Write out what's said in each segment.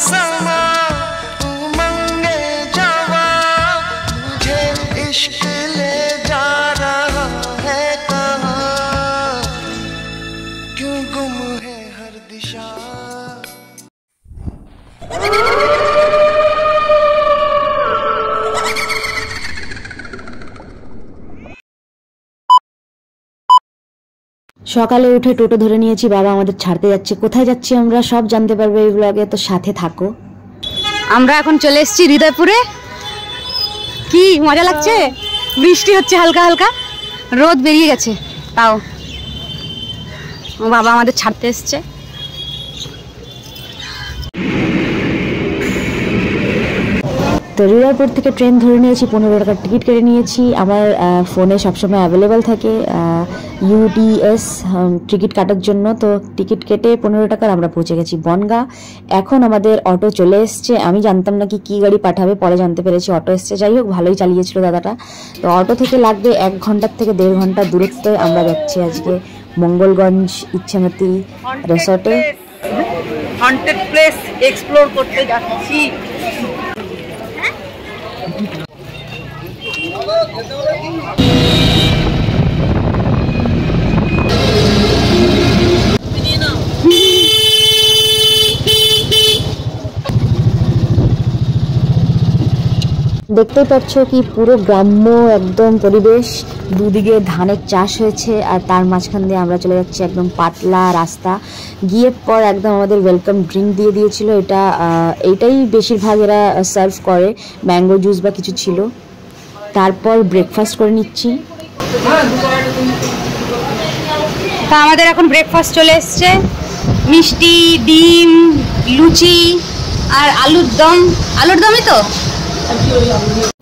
समा उमंगे जवा मुझे इश्क ले जा रहा है कहाँ क्यों गुम है हर दिशा। সকালে উঠে টোটো ধরে নিয়েছি, বাবা আমাদের ছাড়তে যাচ্ছে। কোথায় যাচ্ছি আমরা সব জানতে পারবে এই ব্লগে, তো সাথে থাকো। আমরা এখন চলে এসেছি হৃদয়পুরে। কি মজা লাগছে, বৃষ্টি হচ্ছে হালকা হালকা, রোদ বেরিয়ে গেছে, তাও বাবা আমাদের ছাড়তে এসছে। তো হৃদয়পুর থেকে ট্রেন ধরে নিয়েছি, 15 টাকার টিকিট কেটে নিয়েছি। আমার ফোনে সবসময় অ্যাভেলেবেল থাকে UTS টিকিট কাটার জন্য। তো টিকিট কেটে 15 টাকার আমরা পৌঁছে গেছি বনগাঁ। এখন আমাদের অটো চলে এসছে। আমি জানতাম না কি গাড়ি পাঠাবে, পরে জানতে পেরেছি অটো এসছে। যাই হোক, ভালোই চালিয়েছিল দাদাটা। তো অটো থেকে লাগবে 1 ঘন্টার থেকে 1.5 ঘন্টা দূরত্বে। আমরা যাচ্ছি আজকে মঙ্গলগঞ্জ ইচ্ছামতি রিসর্টে। হন্টেড প্লেস এক্সপ্লোর করতে যাচ্ছি। দেখতেই পাচ্ছ কি পুরো গ্রাম্য একদম পরিবেশ, দুদিকে ধানের চাষ হয়েছে আর তার মাঝখান দিয়ে আমরা চলে যাচ্ছি একদম পাতলা রাস্তা। গিয়ে পর একদম আমাদের ওয়েলকাম ড্রিঙ্ক দিয়ে দিয়েছিল। এইটাই বেশিরভাগ এরা সার্ভ করে, ম্যাঙ্গো জুস বা কিছু ছিল। তারপর ব্রেকফাস্ট করে নিচ্ছি। তা আমাদের এখন ব্রেকফাস্ট চলে এসছে, মিষ্টি, ডিম, লুচি আর আলুর দম। আলুর দমই তো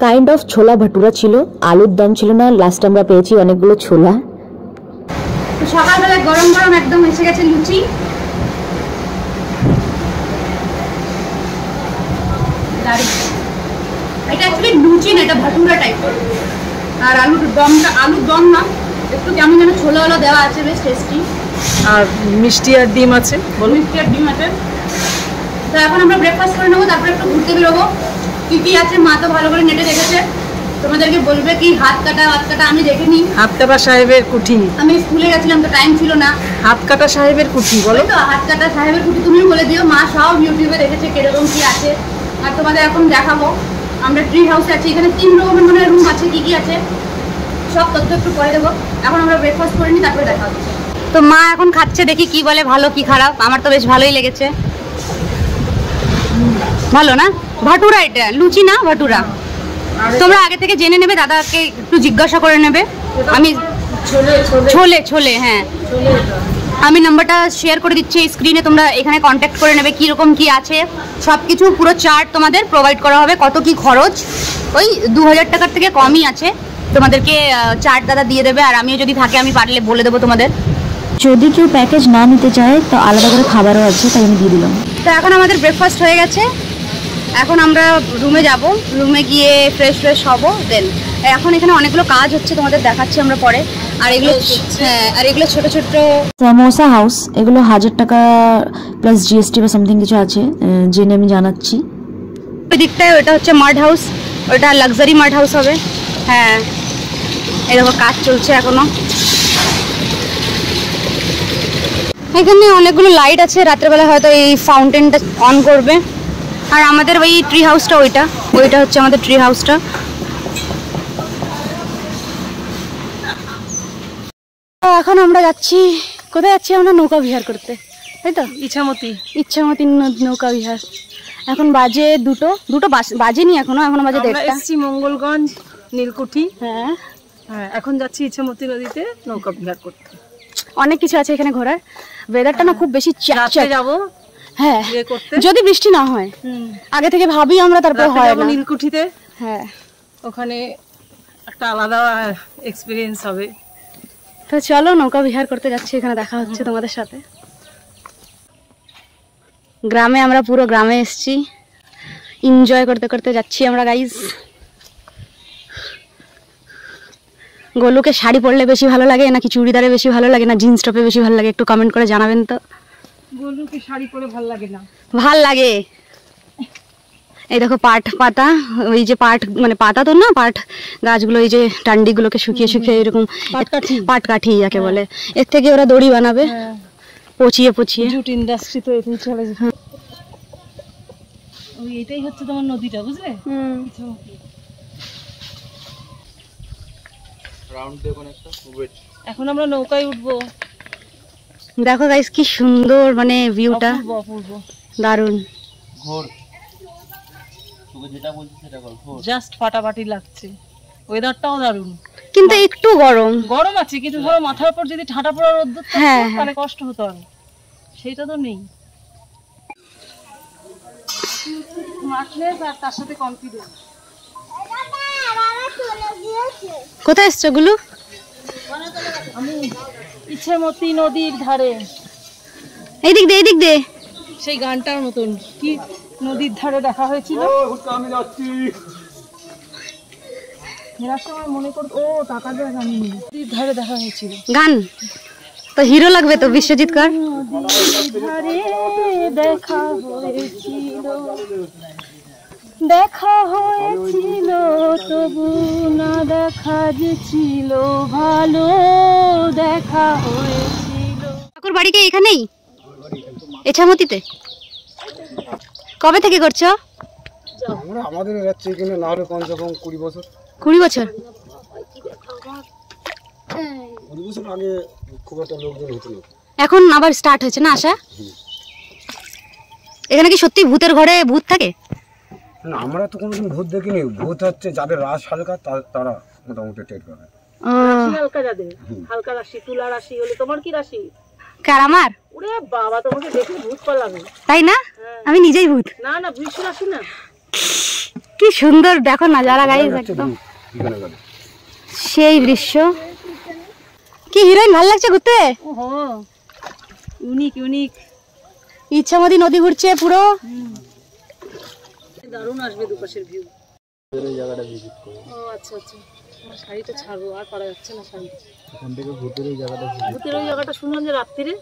কাইন্ড অফ ছোলা ভাটুরা ছিল, আলুর দম ছিল না। লাস্ট আমরা পেয়েছি অনেকগুলো ছোলা। সকালবেলায় গরম গরম একদম এসে গেছে লুচি। এটা অ্যাকচুয়ালি লুচি না, এটা ভাটুরা টাইপের। আর আলুর দম না, একটু কেমন যেন ছোলা দেওয়া আছে, বেশ টেস্টি। আর মিষ্টি আর ডিম আছে, মিষ্টি আর ডিম আছে। তো এখন আমরা ব্রেকফাস্ট করে নেবো, তারপরে একটু ঘুরতে বেরোবো। কি কি আছে মা তো ভালো করে নেটে দেখেছে, তোমাদেরকে বলবে কি হাত কাটা আমি দেখিনি। হাত কাটা সাহেবের কুঠি, আমি স্কুলে গেছিলাম তো টাইম ছিল না। হাত কাটা সাহেবের কুঠি বলো তো, হাত কাটা সাহেবের কুঠি তুমিও বলে দিও। মা সব ইউটিউবে দেখেছে কিরকম কি আছে। আর তোমাদের এখন দেখাবো। আমরা ট্রি হাউসে আছি, এখানে 3 রকমের মনে রুম আছে। কি কি আছে সব তথ্য একটু পরে দেবো। এখন আমরা ব্রেকফাস্ট করে নিই, তারপরে দেখা হচ্ছে। তো মা এখন খাচ্ছে, দেখি কি বলে, ভালো কি খারাপ। আমার তো বেশ ভালোই লেগেছে। ভালো না? ভাটুরা, এটা লুচি না ভাটুরা। তোমরা আগে থেকে জেনে নেবে, দাদাকে একটু জিজ্ঞাসা করে নেবে। আমি ছোলে হ্যাঁ, আমি নাম্বারটা শেয়ার করে দিচ্ছি এই স্ক্রিনে, তোমরা এখানে কন্ট্যাক্ট করে নেবে কীরকম কি আছে সব কিছু। পুরো চার্ট তোমাদের প্রোভাইড করা হবে, কত কি খরচ। ওই 2000 টাকার থেকে কমই আছে। তোমাদেরকে চার্ট দাদা দিয়ে দেবে, আর আমিও যদি থাকে আমি পারলে বলে দেবো তোমাদের। যদি কেউ প্যাকেজ না নিতে চায় তো আলাদা করে খাবারও আছে, তাই আমি দিয়ে দিলাম। তো এখন আমাদের ব্রেকফাস্ট হয়ে গেছে, এখন আমরা রুমে যাব। রুমে গিয়ে ফ্রেশ হবো। দেন এখন এখানে অনেকগুলো কাজ হচ্ছে, তোমাদের দেখাচ্ছি আমরা পরে। আর এগুলো হ্যাঁ, আর এগুলো ছোট ছোট সামোসা হাউস, এগুলো 1000 টাকা প্লাস GST বা সামথিং কিছু আছে, জেনে আমি জানাচ্ছি। ওই দিকটায় ওটা হচ্ছে মাড হাউস, ওটা লাক্সারি মাড হাউস হবে। হ্যাঁ, এরকম কাজ চলছে এখনো। এখানে অনেকগুলো লাইট আছে, রাত্রেবেলা হয়তো এই ফাউন্টেনটা অন করবে। আর আমাদের ওই ট্রি হাউসটা, ওইটা হচ্ছে আমাদের ট্রি হাউসটা। এখন আমরা যাচ্ছি, কোথায় যাচ্ছি আমরা? নৌকা বিহার করতে, তাই তো? ইচ্ছামতি নৌকা বিহার। এখন বাজে দুটো বাজেনি এখনো বাজে 1:30। মঙ্গলগঞ্জ নীলকুঠি। হ্যাঁ, এখন যাচ্ছি ইচ্ছামতি নদীতে নৌকা বিহার করতে। অনেক কিছু আছে এখানে ঘোরার। ওয়েদারটা না খুব বেশি যাবো। হ্যাঁ, যদি বৃষ্টি না হয়। আগে থেকে ভাবি আমরা, তারপর হয় না। নীলকুঠিতে, হ্যাঁ, ওখানে একটা আলাদা এক্সপিরিয়েন্স হবে। তো চলো নৌকা বিহার করতে যাচ্ছি, এখানে দেখা হচ্ছে তোমাদের সাথে। গ্রামে, আমরা পুরো গ্রামে এসেছি, এনজয় করতে করতে যাচ্ছি আমরা গাইজ। গোলুকে শাড়ি পরলে বেশি ভালো লাগে নাকি চুড়িদারে বেশি ভালো লাগে, না জিন্স টপে বেশি ভালো লাগে, একটু কমেন্ট করে জানাবেন তো। গোলুকে শাড়ি পরে ভালো লাগে না। ভাল লাগে, এই দেখো পাট পাতা, ওই যে পাট মানে পাতা তো না, পাট গাছগুলো এই যে টান্ডিগুলোকে শুকিয়ে শুকিয়ে এরকম পাট কাঠি যাকে বলে, এর থেকে ওরা দড়ি বানাবে পচিয়ে পচিয়ে। জুট ইন্ডাস্ট্রি তো এটাই চলে যায়। ওই এটাই হচ্ছে তোমার নদীটা, বুঝলে? এখন আমরা নৌকায় উঠবো। দেখো গাইস কি সুন্দর মানে ভিউটা, দারুণ। জাস্ট ফাটাফাটি লাগছে, ওয়েদারটাও দারুণ, কিন্তু একটু গরম গরম আছে। কিন্তু ধরো মাথার উপর যদি ঠাটা পড়া রোদ্দুর থাকতো তাহলে কষ্ট হতো, আর সেইটা তো নেই। আর তার সাথে কনফিডেন্স। কোথায় এসছো গুলু? আমি ইচ্ছেমতি নদীর ধারে। এইদিক দে এইদিক দে। সেই গানটার মতন কি নদীর ধারে দেখা হয়েছিল। আমি যাচ্ছি ফেরার সময় মনে করতো ও টাকা দেয়, আমি নদীর ধারে দেখা হয়েছিল। গান তো হিরো লাগবে তো, বিশ্বজিৎ কর। ধারে দেখা হয়েছিল, দেখা হয়েছিল তবু না দেখা যে ছিল ভালো, দেখা হয়েছিল। ঠাকুর বাড়ি কি এখানেই ইছামতিতে? কবে থেকে করছো? আমরা আমাদের যাচ্ছে এখানে না হলে কমসে কম 20 বছর। 20 বছর? 20 বছর আগে খুব একটা লোকজন হতো না, এখন আবার স্টার্ট হয়েছে না আসা? এখানে কি সত্যি ভূতের ঘরে ভূত থাকে? না আমরা তো কোনোদিন ভূত দেখিনি। ভূত হচ্ছে যাদের রাশ হালকা তারা মোটামুটি টের পাবে। হালকা যাদের হালকা রাশি, তুলা রাশি হলে। তোমার কি রাশি? কার আমার? ওরে বাবা, তোমাকে দেখলে ভূত পালাবে। তাই না? আমি নিজেই ভূত। না না, বৃষ রাশি না। কি সুন্দর দেখো নাজারা গাইস, একদম সেই দৃশ্য। কি হিরোইন, ভালো লাগছে ঘুরতে? ওহো, ইউনিক ইউনিক। ইছামতি নদী ঘুরছে পুরো। দারুণ আসবে দুপাশের ভিউ। এই জায়গাটা ভিজিট করব। ও আচ্ছা আচ্ছা, আমার শাড়িটা ছাড়বো, আর পারা যাচ্ছে না শাড়ি। এখান থেকে ভূতের ওই জায়গাটা, ভূতের ওই জায়গাটা শুনলাম যে রাত্রিরে।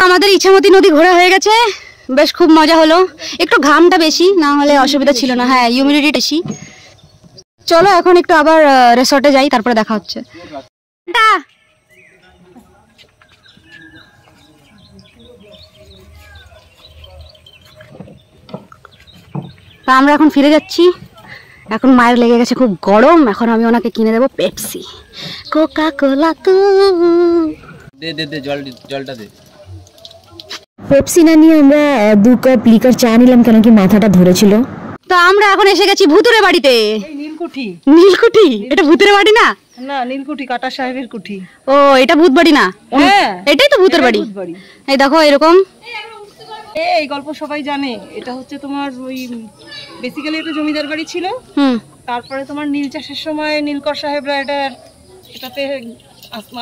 আমাদের ইছামতি নদী ঘোরা হয়ে গেছে, বেশ খুব মজা হলো। একটু ঘামটা বেশি, না হলে অসুবিধা ছিল না। হ্যাঁ, হিউমিডিটি বেশি। চলো এখন একটু আবার রিসর্টে যাই, তারপরে দেখা হচ্ছে। আমরা এখন ফিরে যাচ্ছি। এখন মায়ের লেগে গেছে খুব গরম, এখন আমি ওনাকে কিনে দেবো পেপসি, কোকা কোলা। তো দে দে দে জলটা দে। পেপসি না নিয়ে আমরা 2 কাপ লিকার চা নিলাম, কেন কি মাথাটা ধরেছিল। তো আমরা এখন এসে গেছি ভূতুরে বাড়িতে। এই নীলকুঠি। নীলকুঠি? এটা ভূতের বাড়ি না? না, নীলকুঠি কাটা সাহেবের কুঠি। ও, এটা ভূত বাড়ি না? হ্যাঁ, এটাই তো ভূতের বাড়ি। এই দেখো এরকম। এই গল্প সবাই জানে। এটা হচ্ছে তোমার ওই বেসিক্যালি একটা জমিদার বাড়ি ছিল। তারপরে তোমার নীল চাষের সময় নীলকর সাহেবরা এটাতে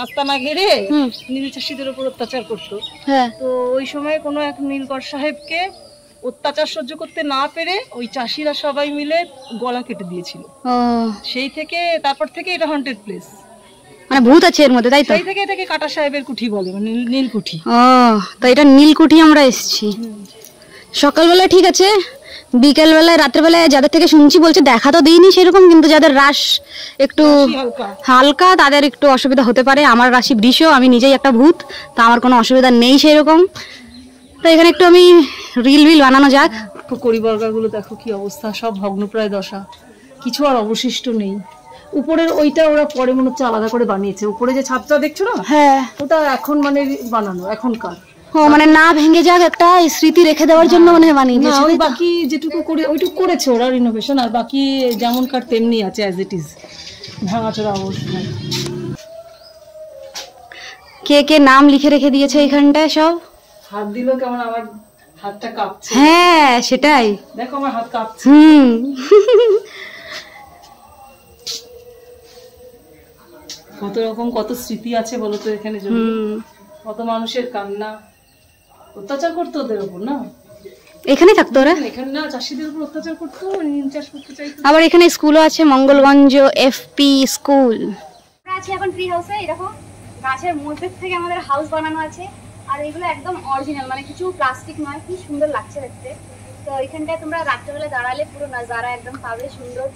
আস্তানা ঘেরে নীল চাষীদের উপর অত্যাচার করতো। তো ওই সময় কোনো এক নীলকর সাহেবকে অত্যাচার সহ্য করতে না পেরে ওই চাষিরা সবাই মিলে গলা কেটে দিয়েছিল। সেই থেকে তারপর থেকে এটা হন্টেড প্লেস, মানে ভূত আছে এর মধ্যে, তাই তো? সেই থেকে এটাকে কাটা সাহেবের কুঠি বলে, মানে নীলকুঠি। ও, তো এটা নীলকুঠি আমরা এসেছি। সকালবেলা ঠিক আছে, বিকেলবেলায় রাত্রেবেলায় যাদের থেকে শুনছি বলছে দেখা তো দিইনি সেরকম, কিন্তু যাদের রাশ একটু হালকা তাদের একটু অসুবিধা হতে পারে। আমার রাশি বৃষ, আমি নিজেই একটা ভূত, তা আমার কোনো অসুবিধা নেই সেরকম। তো এখানে একটু আমি রিল বানানো যাক। পুকুরি বর্গাগুলো দেখো কি অবস্থা, সব ভগ্নপ্রায় দশা, কিছু আর অবশিষ্ট নেই। উপরের ওইটা ওরা পরে মনে হচ্ছে আলাদা করে বানিয়েছে। উপরে যে ছাদটা দেখছো না, হ্যাঁ, ওটা এখন মানে বানানো এখনকার। ও মানে না ভেঙে যাক, একটা স্মৃতি রেখে দেওয়ার জন্য মানে বানিয়ে দিয়েছে। ওই বাকি যেটুকু করে ওইটুকু করেছে ওরা রিনোভেশন, আর বাকি যেমনকার তেমনি আছে অ্যাজ ইট ইজ, ভাঙাচোরা অবস্থায়। কে কে নাম লিখে রেখে দিয়েছে এখানটায় সব। হাত দিলেও কেমন আমার হাতটা কাঁপছে। হ্যাঁ সেটাই, দেখো আমার হাত কাঁপছে। কত রকম কত স্মৃতি আছে বলো তো এখানে, কত মানুষের কান্না। অত্যাচার করতো ওদের উপর না, এখানে থাকতো ওরা। এখানে না চাষীদের উপর অত্যাচার করতো, নীল চাষ করতে চাইতো। আবার এখানে স্কুলও আছে, মঙ্গলগঞ্জ এফপি স্কুল। আমরা আছি এখন ট্রি হাউসে। এই দেখো গাছের মধ্যে থেকে আমাদের হাউস বানানো আছে। আর এগুলো একদম অরিজিনাল, মানে কিছু প্লাস্টিক নয়, কি সুন্দর লাগছে দেখতে। তো এখানটায় তোমরা রাত্রেবেলা দাঁড়ালে পুরো নাজারা একদম পাবে সুন্দর।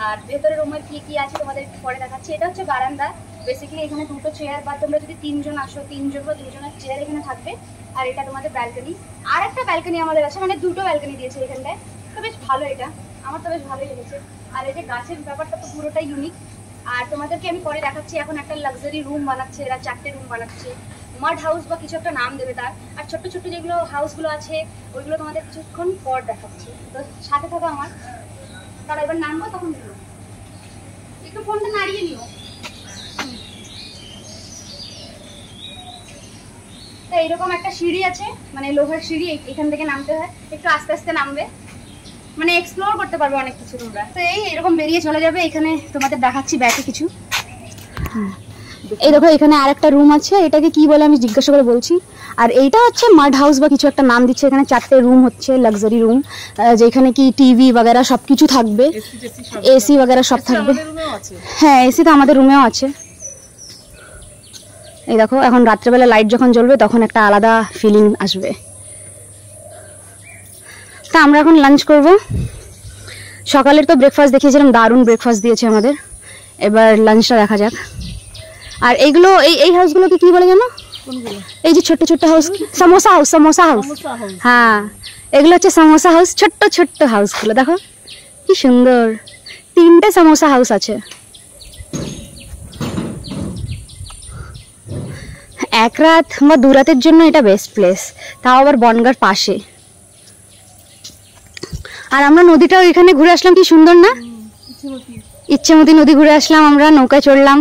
আর ভেতরের রুমে কি কি আছে তোমাদের পরে দেখাচ্ছি। এটা হচ্ছে বারান্দা। বেসিক্যালি এখানে দুটো চেয়ার, বা তোমরা যদি 3 জন আসো 3 জন বা 2 জনের চেয়ার এখানে থাকবে। আর এটা তোমাদের ব্যালকনি। আর একটা ব্যালকনি আমাদের আছে, মানে দুটো ব্যালকনি দিয়েছে এখানটায়। তো বেশ ভালো, এটা আমার তো বেশ ভালোই লেগেছে। আর এই যে গাছের ব্যাপারটা তো পুরোটাই ইউনিক। আর তোমাদেরকে আমি পরে দেখাচ্ছি। এখন একটা লাক্সারি রুম বানাচ্ছে এরা, 4টে রুম বানাচ্ছে। মাড হাউস বা কিছু একটা নাম দেবে তার। আর ছোট্ট ছোট্ট যেগুলো হাউসগুলো আছে ওইগুলো তোমাদের কিছুক্ষণ পর দেখাচ্ছি। তো সাথে থাকো আমার। তারা এবার নামবো তখন দিল, একটু ফোনটা নাড়িয়ে নিও। তো এইরকম একটা সিঁড়ি আছে, মানে লোহার সিঁড়ি, এখান থেকে নামতে হয়। একটু আস্তে আস্তে নামবে, মানে এক্সপ্লোর করতে পারবে অনেক কিছু তোমরা। তো এরকম বেরিয়ে চলে যাবে। এখানে তোমাদের দেখাচ্ছি ব্যাকে কিছু। এই দেখো এখানে আরেকটা রুম আছে, এটাকে কি বলে আমি জিজ্ঞাসা করে বলছি। আর এইটা হচ্ছে মাড হাউস বা কিছু একটা নাম দিচ্ছে। এখানে 4টে রুম হচ্ছে, লাক্সারি রুম, যেখানে কি টিভি বাগেরা সব কিছু থাকবে, এসি বাগেরা সব থাকবে। হ্যাঁ, এসি তো আমাদের রুমেও আছে। এই দেখো এখন রাত্রেবেলা লাইট যখন জ্বলবে তখন একটা আলাদা ফিলিং আসবে। তা আমরা এখন লাঞ্চ করব। সকালের তো ব্রেকফাস্ট দেখিয়েছিলাম, দারুণ ব্রেকফাস্ট দিয়েছে আমাদের। এবার লাঞ্চটা দেখা যাক। আর এইগুলো এই হাউসগুলোকে কি বলে জানো? এই যে ছোট্ট ছোট্ট house, samosa house. Samosa house, হ্যাঁ এগুলো হচ্ছে সমোসা হাউস। ছোট্ট ছোট্ট হাউসগুলো দেখো কি সুন্দর। 3টে সমোসা হাউস আছে। এক রাত বা 2 রাতের জন্য এটা বেস্ট প্লেস, তাও আবার বনগাঁর পাশে। আর আমরা নদীটাও এখানে ঘুরে আসলাম, কি সুন্দর না? ইচ্ছেমতি নদী ঘুরে আসলাম আমরা, নৌকায় চড়লাম।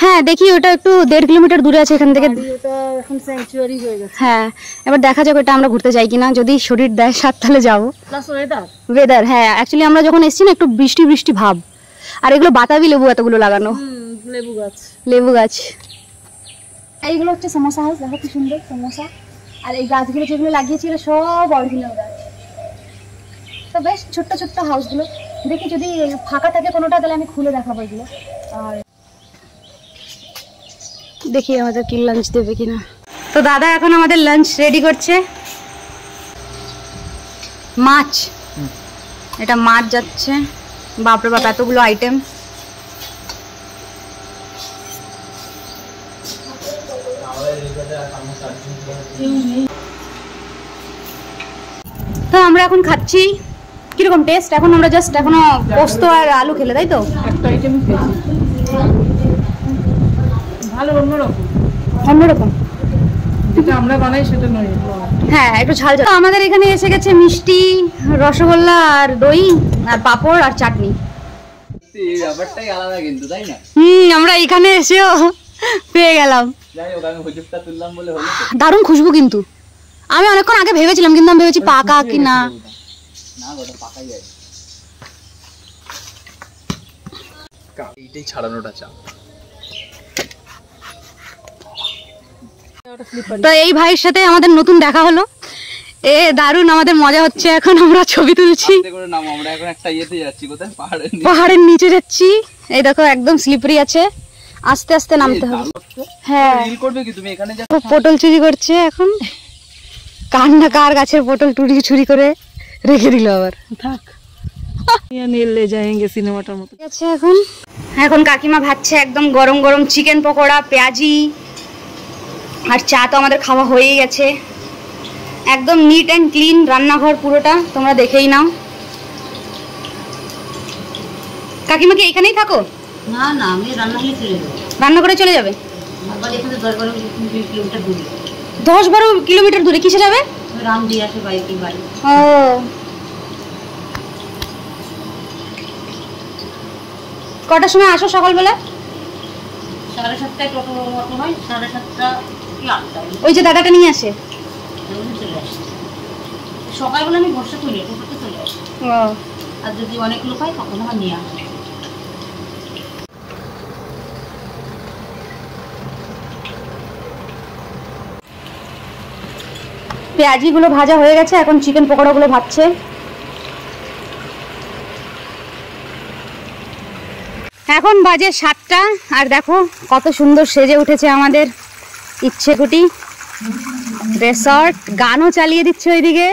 হ্যাঁ দেখি, ওটা একটু 1.5 কিলোমিটার দূরে আছে এখান থেকে। হ্যাঁ এবার দেখা যাক ওটা আমরা ঘুরতে যাই কিনা। যদি শরীর দেয় সাথ তাহলে যাবো। ওয়েদার, হ্যাঁ অ্যাকচুয়ালি আমরা যখন এসেছি না একটু বৃষ্টি বৃষ্টি ভাব। আর এগুলো বাতাবি লেবু এতগুলো লাগানো, লেবু গাছ। এইগুলো হচ্ছে সমোসা হাউস, দেখো কি সুন্দর সমোসা। আর এই গাছগুলো যেগুলো লাগিয়েছিল সব অরিজিনাল গাছ। তো বেশ ছোট্ট ছোট্ট হাউসগুলো। দেখি যদি ফাঁকা থাকে কোনোটা তাহলে আমি খুলে দেখাবো এগুলো। আর দেখি আমাদের কি লাঞ্চ দেবে কিনা। তো দাদা এখন আমাদের লাঞ্চ রেডি করছে। মাছ, এটা মাছ যাচ্ছে। বাপরে বাপ এতগুলো আইটেম। তো আমরা এখন খাচ্ছি, কিরকম টেস্ট? এখন আমরা জাস্ট এখনো পোস্ত আর আলু খেলে, তাই তো? একটা আইটেম ভালো, অন্যরকম যেটা আমরা বানাই সেটা নয়। হ্যাঁ একটু ঝাল ঝাল। আমাদের এখানে এসে গেছে মিষ্টি, রসগোল্লা আর দই আর পাঁপড় আর চাটনি। এই ব্যাপারটাই আলাদা কিন্তু, তাই না? আমরা এখানে এসেও পেয়ে গেলাম। জানি ওটা আমি হুজুরটা তুললাম বলে হলো। দারুণ খুশবু কিন্তু। আমি অনেকক্ষণ আগে ভেবেছিলাম, কিন্তু আমি ভেবেছি পাকা কি না। না ওটা পাকাই যায়। এইটাই ছাড়ানোটা চা। তো এই ভাইয়ের সাথে আমাদের নতুন দেখা হলো। দারুণ আমাদের মজা হচ্ছে। এখন আমরা ছবি তুলছি। আমরা এখন একটা ইয়েতে যাচ্ছি, কোথায়? পাহাড়ের নিচে যাচ্ছি। এই দেখো একদম স্লিপারি আছে, আস্তে আস্তে নামতে হবে। হ্যাঁ পটল চুরি করছে এখন। কার না কার গাছের পটল চুরি করে রেখে দিল আবার। থাক, নিয়ে যাएंगे সিনেমাটার মতো। আছে এখন কাকিমা ভাজছে একদম গরম গরম চিকেন পকোড়া, পেঁয়াজি আর চা। তো আমাদের খাওয়া হয়েই গেছে। একদম নিট অ্যান্ড ক্লিন রান্নাঘর পুরোটা, তোমরা দেখেই নাও। কাকিমা কি এখানেই থাকো? না না, আমি রান্না করে চলে যাবে? 10-12 কিলোমিটার দূরে। কিসে যাবে? ও কটার সময় আসো সকালবেলা? 7:30 টোটো হয়, 7:30 কি 8টা। ওই যে দাদাটা নিয়ে আসে সকালবেলা। আমি বর্ষা চলে টোটোতে চলে আসি। আর যদি অনেক লোক হয় তখন আমার নিয়ে আসে। পেঁয়াজিগুলো ভাজা হয়ে গেছে, এখন চিকেন পকোড়াগুলো ভাজছে। এখন এখন বাজে 7টা আর দেখো কত সুন্দর সেজে উঠেছে আমাদের ইচ্ছেকুটি রিসর্ট। গানও চালিয়ে দিচ্ছে ওইদিকে।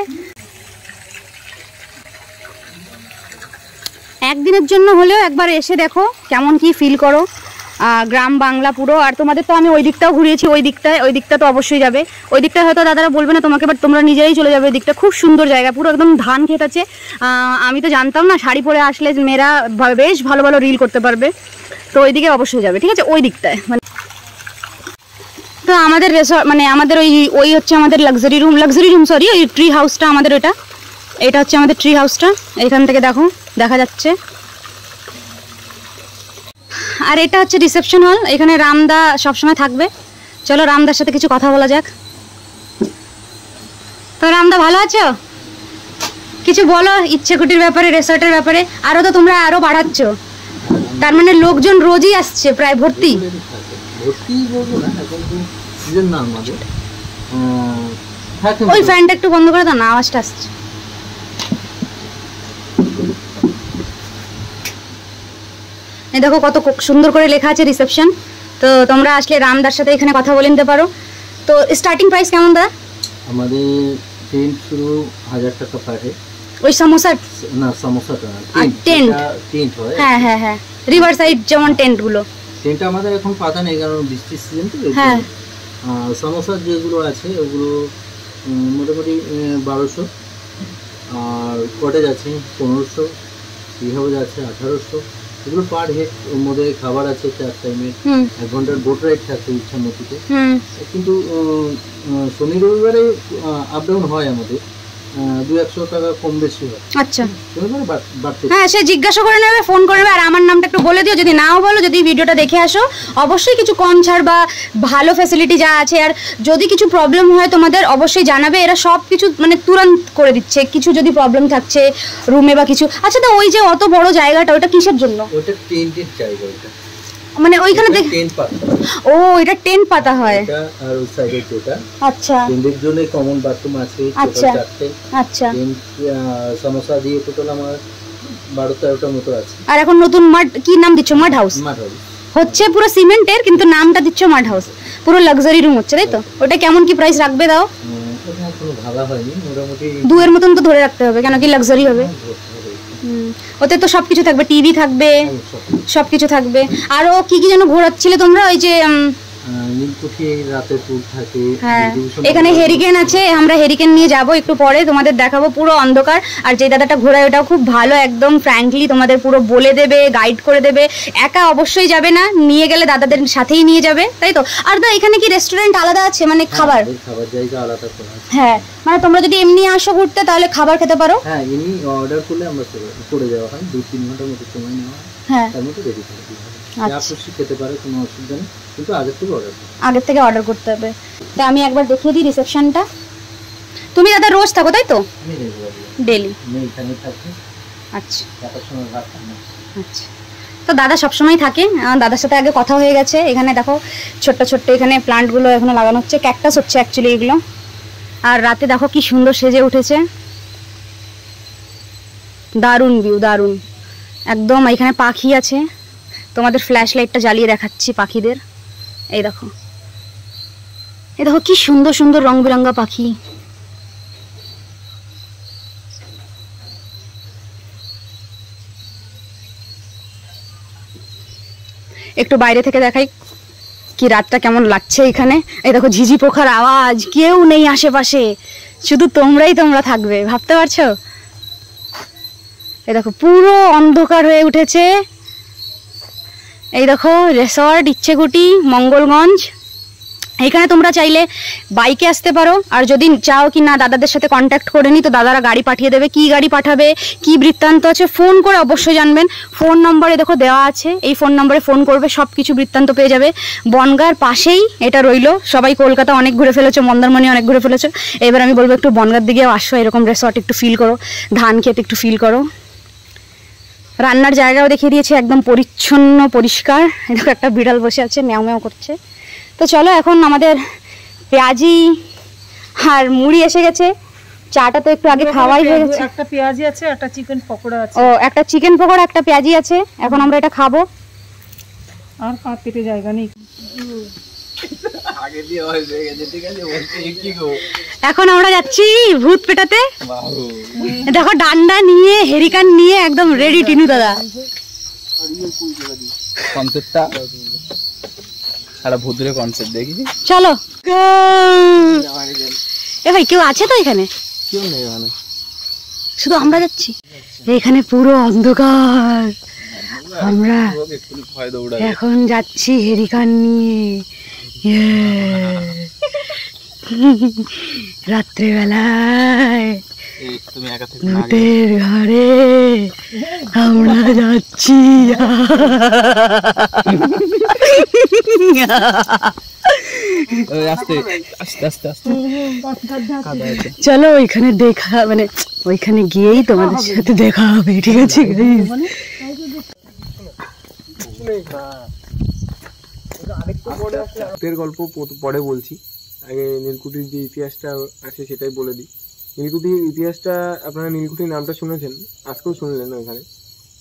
একদিনের জন্য হলেও একবার এসে দেখো কেমন কি ফিল করো, গ্রাম বাংলা পুরো। আর তোমাদের তো আমি ওই দিকটাও ঘুরিয়েছি, ওই দিকটা তো অবশ্যই যাবে। ওই দিকটা হয়তো দাদারা বলবে না তোমাকে, বাট তোমরা নিজেরাই চলে যাবে। ওই দিকটা খুব সুন্দর জায়গা, পুরো একদম ধান ক্ষেত আছে। আমি তো জানতাম না, শাড়ি পরে আসলে মেয়েরা বেশ ভালো ভালো রিল করতে পারবে, তো ওই দিকে অবশ্যই যাবে, ঠিক আছে? ওই দিকটায় তো আমাদের রিসর্ট মানে আমাদের ওই হচ্ছে আমাদের লাক্সারি রুম সরি, ওই ট্রি হাউসটা আমাদের এটা হচ্ছে আমাদের ট্রি হাউসটা। এখান থেকে দেখো দেখা যাচ্ছে। আর এটা হচ্ছে রিসেপশন হল, এখানে রামদা সবসময় থাকবে। চলো রামদার সাথে কিছু কথা বলা যাক। তো রামদা ভালো আছো? কিছু বলো ইচ্ছেকুটির ব্যাপারে, রিসর্টের ব্যাপারে। আরও তো তোমরা আরও বাড়াচ্ছ, তার মানে লোকজন রোজই আসছে, প্রায় ভর্তি। ওই ফ্যানটা একটু বন্ধ করে দাও না, আওয়াজটা আসছে। এই দেখো কত সুন্দর করে লেখা আছে রিসেপশন। তো তোমরা আসলে রামদার সাথে এখানে কথা বলে নিতে পারো। তো স্টার্টিং প্রাইস কেমন দা? আমাদের টেন্ট শুরু 1000 টাকা পার হেড। ওই সমোসা না, সমোসাটা টেন্ট হয়। হ্যাঁ হ্যাঁ হ্যাঁ, রিভার সাইড যেমন টেন্টগুলো। টেন্ট আমাদের এখন পাতা নেই, কারণ বৃষ্টির সিজন তো। হ্যাঁ, সমোসা যেগুলো আছে ওগুলো মোটামুটি 1200, আর কটেজ আছে 1500, টি হাউস আছে 1800। এগুলো পার হেড। ওর মধ্যে খাবার আছে 4 টাইমের, 1 ঘন্টার বোট রাইড থাকে ইচ্ছামতিতে। কিন্তু শনি রবিবারে আপ ডাউন হয় আমাদের, 200 টাকা কম বেশি হয়। আচ্ছা, হ্যাঁ সে জিজ্ঞাসা করে নেবে, ফোন করবে। আর আমার নামটা একটু বলে দিও, যদি নাও বলো, যদি ভিডিওটা দেখে আসো অবশ্যই কিছু কম ছাড় বা ভালো ফ্যাসিলিটি যা আছে। আর যদি কিছু প্রবলেম হয় তোমাদের অবশ্যই জানাবে, এরা সব কিছু মানে তুরন্ত করে দিচ্ছে। কিছু যদি প্রবলেম থাকছে রুমে বা কিছু। আচ্ছা, তো ওই যে অত বড় জায়গাটা ওটা কিসের জন্য? ওটা টেন্টের জায়গা, ওটা মানে ওইখানে টেন্ট পাতা। ও, এটা টেন্ট পাতা হয়। এটা আর ওই সাইডে যেটা, আচ্ছা, টেন্টের জন্য কমন বাথরুম আছে। আচ্ছা আচ্ছা, টেন্ট সমস্যা দিয়ে টোটাল আমার 12-13টা মতো আছে। আর এখন নতুন মাড কি নাম দিচ্ছ? মাড হাউস। মাড হাউস হচ্ছে পুরো সিমেন্টের, কিন্তু নামটা দিচ্ছ মাড হাউস। পুরো লাক্সারি রুম হচ্ছে, তাই তো? ওটা কেমন কি প্রাইস রাখবে দাও? ওটা কোনো ভাবা হয়নি, মোটামুটি 2 এর মতন তো ধরে রাখতে হবে, কেন কি লাক্সারি হবে। ওতে তো সবকিছু থাকবে, টিভি থাকবে, সবকিছু থাকবে। আরো কি কি যেন ঘোরাচ্ছিলে তোমরা? ওই যে হ্যাঁ, এখানে হেরিকেন আছে, আমরা হেরিকেন নিয়ে যাব একটু পরে, তোমাদের দেখাবো। পুরো অন্ধকার। আর যে দাদাটা ঘোরায় ওটাও খুব ভালো, একদম ফ্র্যাঙ্কলি তোমাদের পুরো বলে দেবে, গাইড করে দেবে। একা অবশ্যই যাবে না, নিয়ে গেলে দাদাদের সাথেই নিয়ে যাবে, তাই তো? আর দা এখানে কি রেস্টুরেন্ট আলাদা আছে, মানে খাবার জায়গা আলাদা? হ্যাঁ, মানে তোমরা যদি এমনি আসো ঘুরতে তাহলে খাবার খেতে পারো। হ্যাঁ, এমনি অর্ডার করলে আমরা করে দেওয়া হয়, 2-3 ঘন্টার মতো সময় নেওয়া হয়। হ্যাঁ, তার মধ্যে রেডি করে দিই। আচ্ছা, খেতে পারে, কোনো অসুবিধা নেই, কিন্তু আগের থেকে অর্ডার করতে হবে। তো আমি একবার দেখিয়ে দিই রিসেপশনটা। তুমি দাদা রোজ থাকো, তাই তো? ডেলি এখানে থাকি। আচ্ছা আচ্ছা, তো দাদা সবসময় থাকে। দাদার সাথে আগে কথা হয়ে গেছে। এখানে দেখো ছোট্ট ছোট্ট এখানে প্লান্টগুলো এখনো লাগানো হচ্ছে, ক্যাকটাস হচ্ছে অ্যাকচুয়ালি এগুলো। আর রাতে দেখো কি সুন্দর সেজে উঠেছে, দারুণ ভিউ, দারুণ একদম। এখানে পাখি আছে, তোমাদের ফ্ল্যাশ লাইটটা জ্বালিয়ে দেখাচ্ছি পাখিদের। এই দেখো, এই দেখো কি সুন্দর সুন্দর রং বেরঙা পাখি। একটু বাইরে থেকে দেখাই কি রাতটা কেমন লাগছে এখানে। এই দেখো ঝিঝি পোকার আওয়াজ, কেউ নেই আশেপাশে, শুধু তোমরা থাকবে, ভাবতে পারছো? এই দেখো পুরো অন্ধকার হয়ে উঠেছে। এই দেখো রিসর্ট ইচ্ছেকুটি, মঙ্গলগঞ্জ। এখানে তোমরা চাইলে বাইকে আসতে পারো, আর যদি চাও কি না দাদাদের সাথে কন্ট্যাক্ট করে নি, তো দাদারা গাড়ি পাঠিয়ে দেবে। কি গাড়ি পাঠাবে, কি বৃত্তান্ত আছে, ফোন করে অবশ্যই জানবেন। ফোন নম্বরে দেখো দেওয়া আছে, এই ফোন নম্বরে ফোন করবে, সব কিছু বৃত্তান্ত পেয়ে যাবে। বনগাঁর পাশেই এটা রইলো। সবাই কলকাতা অনেক ঘুরে ফেলেছো, মন্দারমণি অনেক ঘুরে ফেলেছো, এবার আমি বলবো একটু বনগাঁর দিকেও আসো, এরকম রিসর্ট একটু ফিল করো, ধান ক্ষেত একটু ফিল করো। রান্নার জায়গাও দেখিয়ে দিয়েছে, একদম পরিচ্ছন্ন পরিষ্কার। এরকম একটা বিড়াল বসে আছে, ম্যাও ম্যাও করছে। তো চলো, এখন আমাদের পেঁয়াজি আর মুড়ি এসে গেছে। চাটা তো একটু আগে খাওয়াই হয়ে গেছে। একটা পেঁয়াজি আছে, একটা চিকেন পকোড়া আছে। ও, একটা চিকেন পকোড়া, একটা পেঁয়াজি আছে। এখন আমরা এটা খাবো। আর পা পেতে জায়গা নেই। আগে দিয়ে হয়ে গেছে, ঠিক আছে বলছি কি গো। এখন আমরা যাচ্ছি ভূত পেটাতে। দেখো ডান্ডা নিয়ে হেরিকান নিয়ে একদম রেডি টিনু দাদা। কনসেপ্টটা একটা ভূতের কনসেপ্ট দেখি। চলো এ ভাই কেউ আছে তো এখানে? কেউ নেই মানে, শুধু আমরা যাচ্ছি। এখানে পুরো অন্ধকার, আমরা একটু ভয় দৌড়ায়। এখন যাচ্ছি হেরিকান নিয়ে রাত্রেবেলায় তুমি একা থেকে ভূতের ঘরে আমরা যাচ্ছি। আস্তে আস্তে আস্তে আস্তে চলো ওইখানে দেখা, মানে ওইখানে গিয়েই তোমাদের সাথে দেখা হবে, ঠিক আছে? ভূতের গল্প পরে বলছি, আগে নীলকুঠির যে ইতিহাসটা আছে সেটাই বলে দিই। নীলকুঠির ইতিহাসটা, আপনারা নীলকুঠির নামটা শুনেছেন, আজকেও শুনলেন ওইখানে।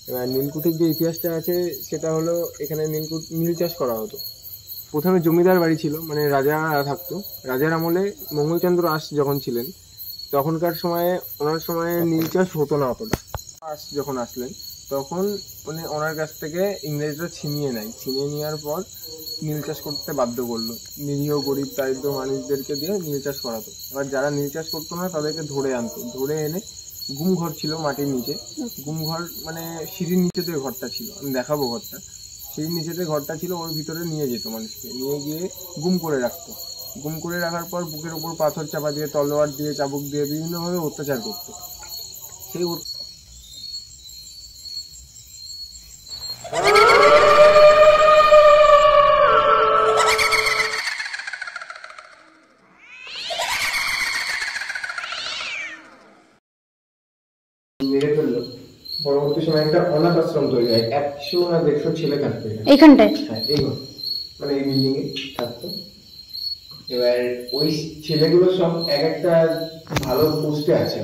এবার নীলকুঠির যে ইতিহাসটা আছে সেটা হলো, এখানে নীল চাষ করা হতো। প্রথমে জমিদার বাড়ি ছিল, মানে রাজারা থাকতো। রাজার আমলে মঙ্গলচন্দ্র আশ যখন ছিলেন তখনকার সময়ে, ওনার সময়ে নীল চাষ হতো না অতটা। আশ যখন আসলেন তখন মানে ওনার কাছ থেকে ইংরেজরা ছিনিয়ে নেওয়ার পর নীল চাষ করতে বাধ্য করলো। নিরীহ গরিব দারিদ্র মানুষদেরকে দিয়ে নীল চাষ করাতো। এবার যারা নীল চাষ করতো না তাদেরকে ধরে আনতো, ধরে এনে গুম ঘর ছিল মাটির নিচে, গুম ঘর মানে সিঁড়ির নিচেতে ঘরটা ছিল, আমি দেখাবো ঘরটা। সিঁড়ির নিচেতে ঘরটা ছিল, ওর ভিতরে নিয়ে যেত মানুষকে, নিয়ে গিয়ে গুম করে রাখতো। গুম করে রাখার পর বুকের উপর পাথর চাপা দিয়ে, তলোয়ার দিয়ে, চাবুক দিয়ে বিভিন্নভাবে অত্যাচার করতো। সেই মেরে ফেললো। পরবর্তী সময় একটা অনাথ আশ্রম তৈরি হয়, 100 না 150 ছেলে থাকতো এইখানটায়। হ্যাঁ, এই ঘর মানে এই বিল্ডিং এ থাকতো। এবার ওই ছেলেগুলো সব এক একটা ভালো পোস্টে আছে,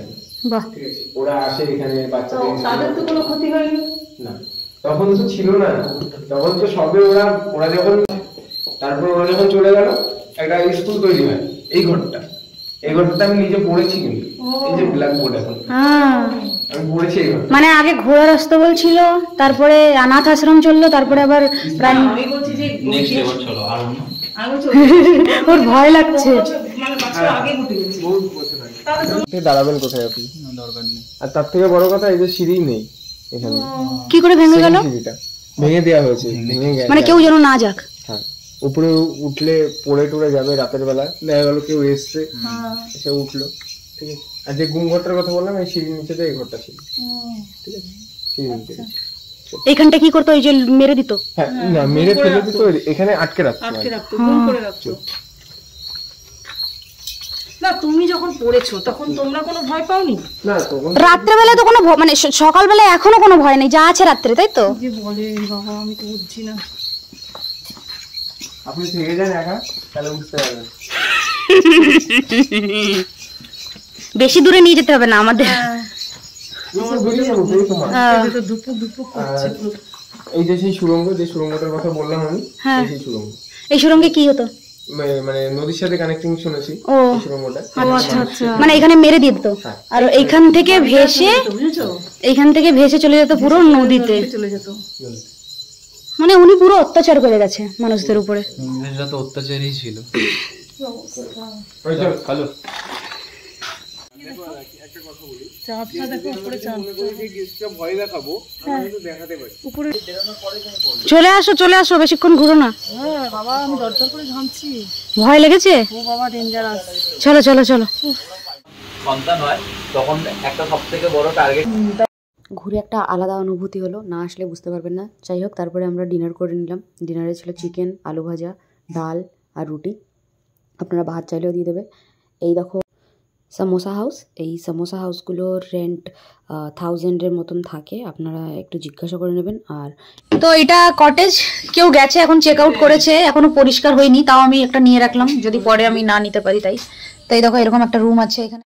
বাহ, ঠিক আছে? ওরা আসে এখানে বাচ্চাদের, তাদের তো কোনো ক্ষতি হয়নি না তখন তো ছিল না, তখন তো সবে ওরা যখন, তারপর ওরা যখন চলে গেল একটা স্কুল তৈরি হয়। এই ঘরটা আমি নিজে পড়েছি, কিন্তু এই যে ব্ল্যাক বোর্ড এখন আমি পড়েছি এই ঘর। মানে আগে ঘোড়ার অস্তবল ছিল, তারপরে অনাথ আশ্রম চললো, তারপরে আবার প্রায় আমি বলছি যে নেক্সট লেভেল চলো আর অন্য ওর ভয় লাগছে। মানে বাচ্চা আগে উঠে গেছে। বহুত বছর আগে। দাঁড়াবেন কোথায় আপনি? দরকার নেই। আর তার থেকে বড় কথা, এই যে সিঁড়ি নেই এখানে, কি করে ভেঙে গেল? সিঁড়িটা ভেঙে দেওয়া হয়েছে, ভেঙে গেছে। মানে কেউ যেন না যাক। হ্যাঁ, উপরে উঠলে পড়ে টড়ে যাবে। রাতের বেলা দেখা গেল কেউ এসছে, এসে উঠলো, ঠিক আছে? আর যে গুম ঘরটার কথা বললাম, এই সিঁড়ির নিচেতে এই ঘরটা ছিল, ঠিক আছে? সিঁড়ির নিচে। এইখানটা কি করতো? ওই যে মেরে দিত? হ্যাঁ, না মেরে ফেলে দিত, এখানে আটকে রাখতো। গুম করে রাখতো। না তুমি যখন পড়েছো তখন তোমরা কোনো ভয় পাওনি? না তখন রাত্রেবেলা তো কোনো মানে সকালবেলা এখনো কোনো ভয় নেই, যা আছে রাত্রে, তাই তো? যে বলে বাবা, আমি তো বুঝছি না। আপনি থেকে যান একা, তাহলে বুঝতে পারবেন। বেশি দূরে নিয়ে যেতে হবে না আমাদের। তো দুপুর করছে। এই যে সেই সুড়ঙ্গ, যে সুড়ঙ্গটার কথা বললাম আমি, সেই সুড়ঙ্গ। এই সুড়ঙ্গে কি হতো? মানে নদীর সাথে কানেক্টিং শুনেছি এই সুড়ঙ্গটা। মানে এখানে মেরে দিত, আর এইখান থেকে ভেসে চলে যেত পুরো নদীতে চলে যেত। মানে উনি পুরো অত্যাচার করে গেছে মানুষদের উপরে। ইংরেজরা তো অত্যাচারই ছিল। হ্যালো, চাঁদটা দেখো উপরে, চাঁদ ভয় দেখাবো, কিন্তু দেখাতে পারি। চলে আসো, বেশিক্ষণ ঘুরো না। হ্যাঁ বাবা, আমি দরদর করে ঘামছি। ভয় লেগেছে? ও বাবা, ডেঞ্জারাস। চলো। সন্তান হয় তখন একটা সবথেকে বড় টার্গেট। ঘুরে একটা আলাদা অনুভূতি হলো, না আসলে বুঝতে পারবেন না। যাই হোক, তারপরে আমরা ডিনার করে নিলাম। ডিনারে ছিল চিকেন, আলু ভাজা, ডাল আর রুটি। আপনারা ভাত চাইলেও দিয়ে দেবে। এই দেখো সামোসা হাউস। এই সামোসা হাউসগুলোর রেন্ট 1000-এর মতন থাকে, আপনারা একটু জিজ্ঞাসা করে নেবেন। আর তো এটা কটেজ, কেউ গেছে এখন, চেক আউট করেছে, এখনো পরিষ্কার হয়নি, তাও আমি একটা নিয়ে রাখলাম যদি পরে আমি না নিতে পারি। তাই দেখো এরকম একটা রুম আছে এখানে।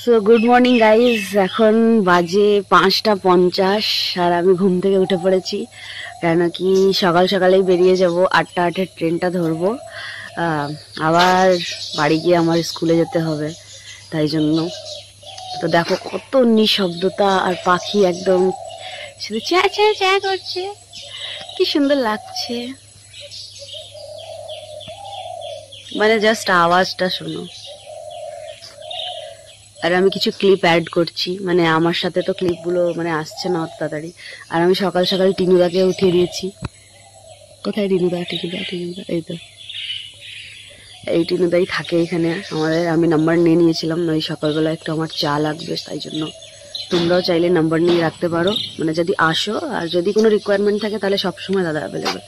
সো গুড মর্নিং গাইজ, এখন বাজে 5:50 আর আমি ঘুম থেকে উঠে পড়েছি, কেন কি সকাল সকালেই বেরিয়ে যাব, 8:08 ট্রেনটা ধরবো, আবার বাড়ি গিয়ে আমার স্কুলে যেতে হবে, তাই জন্য। তো দেখো কত নিঃশব্দতা আর পাখি একদম শুধু চ্যা চ্যা চ্যা করছে, কি সুন্দর লাগছে, মানে জাস্ট আওয়াজটা শোনো। আর আমি কিছু ক্লিপ অ্যাড করছি, মানে আমার সাথে তো ক্লিপগুলো মানে আসছে না অত তাড়াতাড়ি। আর আমি সকাল সকাল টিনুদাকে উঠিয়ে দিয়েছি। কোথায় টিনুদা? টিনুদা টিনুদা এই তো, এই টিনুদাই থাকে এখানে আমাদের। আমি নাম্বার নিয়ে নিয়েছিলাম, ওই সকালবেলা একটু আমার চা লাগবে, তাই জন্য তোমরাও চাইলে নাম্বার নিয়ে রাখতে পারো, মানে যদি আসো, আর যদি কোনো রিকোয়ারমেন্ট থাকে তাহলে সবসময় দাদা অ্যাভেলেবেল।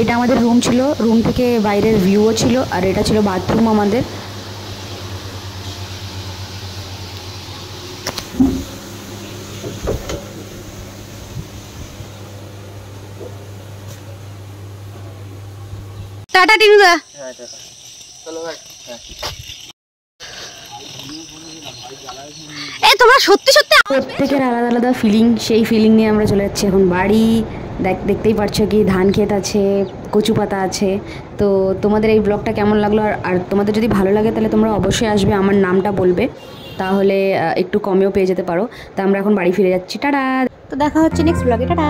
এটা আমাদের রুম ছিল, রুম থেকে বাইরের ভিউও ছিল, আর এটা ছিল বাথরুম আমাদের। টাটা টিনুদা। তোমরা সত্যি সত্যি প্রত্যেকের আলাদা আলাদা ফিলিং, সেই ফিলিং নিয়ে আমরা চলে যাচ্ছি এখন বাড়ি। দেখতেই পাচ্ছ কি ধান ক্ষেত আছে, কচু পাতা আছে। তো তোমাদের এই ব্লগটা কেমন লাগলো, আর তোমাদের যদি ভালো লাগে তাহলে তোমরা অবশ্যই আসবে, আমার নামটা বলবে, তাহলে একটু কমেও পেয়ে যেতে পারো। তো আমরা এখন বাড়ি ফিরে যাচ্ছি, টাটা। তো দেখা হচ্ছে নেক্সট ব্লগে, টাটা।